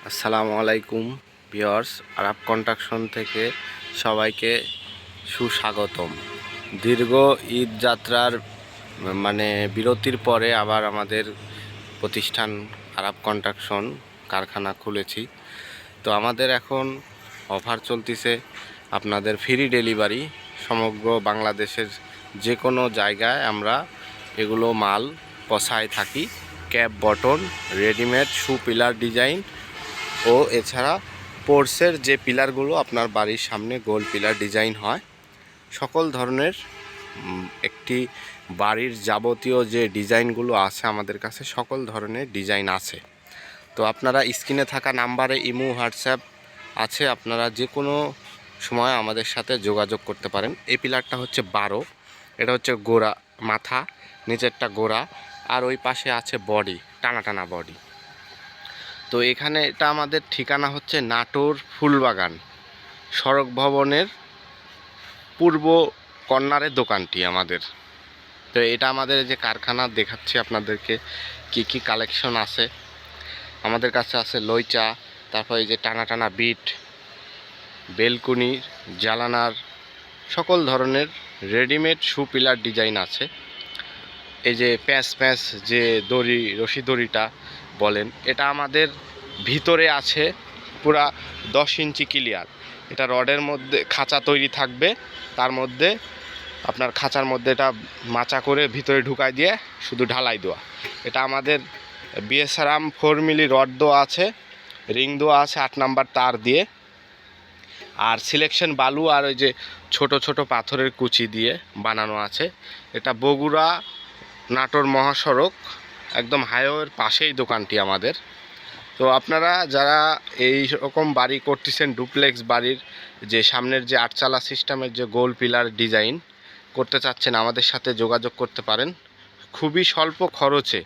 আসসালামু আলাইকুম viewers, Arab construction থেকে সবাইকে সুস্বাগতম। দীর্ঘ ঈদ যাত্রার বিরতির পরে আবার আমাদের প্রতিষ্ঠান আরাব কনস্ট্রাকশন কারখানা খুলেছি। তো আমাদের এখন অফার চলতেছে, আপনাদের ফ্রি ডেলিভারি সমগ্র বাংলাদেশের যে কোনো জায়গায় আমরা এগুলো মাল পৌঁছায় থাকি। ক্যাপ বটন, রেডিমেড শু পিলার ডিজাইন ও এছাড়া পোর্সের যে পিলারগুলো আপনার বাড়ির সামনে গোল পিলার ডিজাইন হয়, সকল ধরনের একটি বাড়ির যাবতীয় যে ডিজাইনগুলো আছে আমাদের কাছে সকল ধরনের ডিজাইন আছে। তো আপনারা স্ক্রিনে থাকা নাম্বারে ইমো হোয়াটসঅ্যাপ আছে, আপনারা যে কোনো সময় আমাদের সাথে যোগাযোগ করতে পারেন। এই পিলারটা হচ্ছে 12, এটা হচ্ছে গোড়া মাথা, নিচেরটা গোড়া, আর ওই পাশে আছে বডি, টানা টানা বডি। তো এখানে এটা আমাদের ঠিকানা হচ্ছে নাটোর ফুলবাগান সড়ক ভবনের পূর্ব কর্নারের দোকানটি আমাদের। তো এটা আমাদের যে কারখানা দেখাচ্ছি আপনাদেরকে কি কি কালেকশন আছে। আমাদের কাছে আছে লইচা, তারপরে এই যে টানা টানা বিট, বেলকুনি, জালানার সকল ধরনের রেডিমেড শু পিলার ডিজাইন আছে। এই যে প্যাঁচ প্যাঁচ যে দড়ি, রশি দড়িটা বলেন, এটা আমাদের ভিতরে আছে পুরা 10 ইঞ্চি ক্লিয়ার। এটা রডের মধ্যে খাঁচা তৈরি থাকবে, তার মধ্যে আপনার খাঁচার মধ্যে এটা মাচা করে ভিতরে ঢুকাই দিয়ে শুধু ঢালাই দেওয়া। এটা আমাদের বিএসআরাম 4 মিলি রড দেওয়া আছে, রিং দেওয়া আছে 8 নাম্বার তার দিয়ে, আর সিলেকশন বালু আর ওই যে ছোট ছোট পাথরের কুচি দিয়ে বানানো আছে। এটা বগুড়া নাটোর মহাসড়ক একদম হাইওয়ের পাশেই দোকানটি আমাদের। তো আপনারা যারা এই রকম বাড়ি করতেছেন, ডুপ্লেক্স বাড়ির যে সামনের যে আটচালা সিস্টেমের যে গোল পিলার ডিজাইন করতে চাচ্ছেন, আমাদের সাথে যোগাযোগ করতে পারেন। খুবই স্বল্প খরচে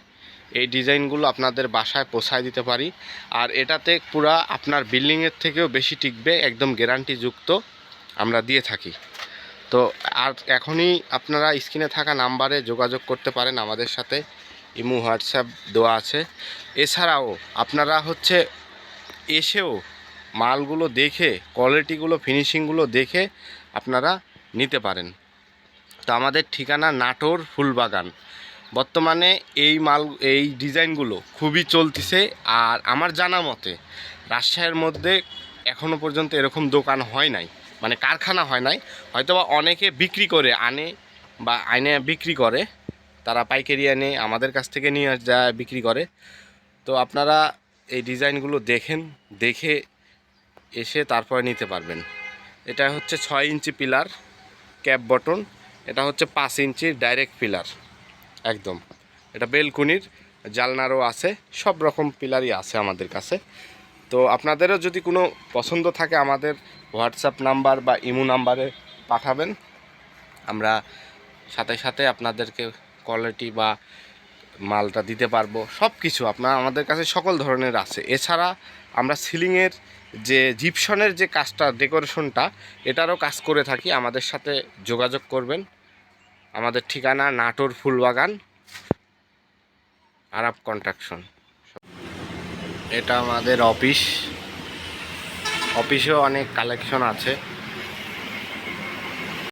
এই ডিজাইনগুলো আপনাদের বাসায় পৌঁছায় দিতে পারি। আর এটাতে পুরা আপনার বিল্ডিংয়ের থেকেও বেশি টিকবে, একদম গ্যারান্টিযুক্ত আমরা দিয়ে থাকি। তো আর এখনই আপনারা স্ক্রিনে থাকা নাম্বারে যোগাযোগ করতে পারেন আমাদের সাথে, ইমো হোয়াটসঅ্যাপ দেওয়া আছে। এছাড়াও আপনারা এসেও মালগুলো দেখে, কোয়ালিটিগুলো, ফিনিশিংগুলো দেখে আপনারা নিতে পারেন। তো আমাদের ঠিকানা নাটোর ফুলবাগান। বর্তমানে এই ডিজাইনগুলো খুবই চলতেছে। আর আমার জানা মতে রাজশাহীর মধ্যে এখনও পর্যন্ত এরকম দোকান হয় নাই, কারখানা হয় নাই। হয়তোবা অনেকে বিক্রি করে আনে বা আইনে বিক্রি করে, তারা পাইকারি আনে আমাদের কাছ থেকে নিয়ে যায় বিক্রি করে। তো আপনারা এই ডিজাইনগুলো দেখে এসে তারপরে নিতে পারবেন। এটা হচ্ছে 6 ইঞ্চি পিলার ক্যাপ বটন, এটা হচ্ছে 5 ইঞ্চি ডাইরেক্ট পিলার একদম। এটা বেলকুনির জালনারও আছে, সব রকম পিলারই আছে আমাদের কাছে। তো আপনাদেরও যদি কোনো পছন্দ থাকে আমাদের হোয়াটসঅ্যাপ নাম্বার বা ইমো নাম্বারে পাঠাবেন, আমরা সাথে সাথে আপনাদেরকে কোয়ালিটি বা মালটা দিতে পারবো। সব কিছু আমাদের কাছে সকল ধরনের আছে। এছাড়া আমরা সিলিংয়ের যে জিপসনের যে কাজটা, ডেকোরেশনটা, এটারও কাজ করে থাকি। আমাদের সাথে যোগাযোগ করবেন। আমাদের ঠিকানা নাটোর ফুলবাগান আরাব কনস্ট্রাকশন। এটা আমাদের অফিসেও অনেক কালেকশন আছে।